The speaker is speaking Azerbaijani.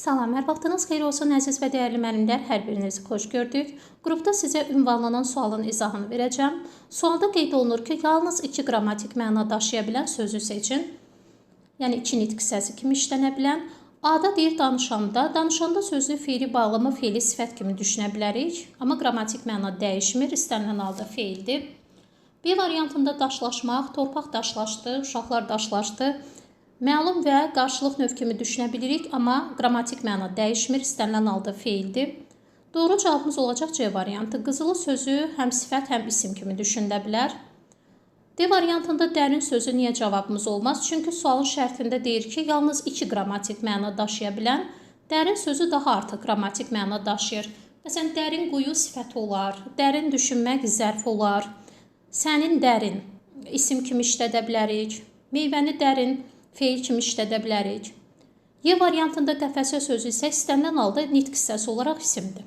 Salam, hər vaxtınız xeyir olsun, əziz və dəyərli müəllimlər, hər birinizi xoş gördük. Qrupda sizə ünvanlanan sualın izahını verəcəm. Sualda qeyd olunur ki, yalnız 2 qrammatik məna daşıya bilən sözü seçin. Yəni 2 nitq hissəsi kimi işlənə bilən. A-da deyir danışanda. Danışanda sözünü fiili bağlama, fiili sifət kimi düşünə bilərik. Amma qrammatik məna dəyişmir, istənilən halda feildir. B variantında daşlaşmaq, torpaq daşlaşdı, uşaqlar daşlaşdı. Məlum və qarşılıq növ kimi düşünə bilirik, amma qrammatik məna dəyişmir, istənilən halda feildir. Doğru cavabımız olacaq C variantı. Qızılı sözü həm sifət, həm isim kimi düşünülə bilər. D variantında dərin sözü niyə cavabımız olmaz? Çünki sualın şərtində deyir ki, yalnız 2 qrammatik məna daşıya bilən, dərin sözü daha artıq qrammatik məna daşıyır. Məsələn, dərin quyu sifət olar, dərin düşünmək zərf olar, sənin dərin isim kimi işlədə bilərik, meyvəni dərin feil kimi işlədə bilərik. Y variantında qəfəsə sözü isə istənilən halda nitq hissəsi olaraq isimdir.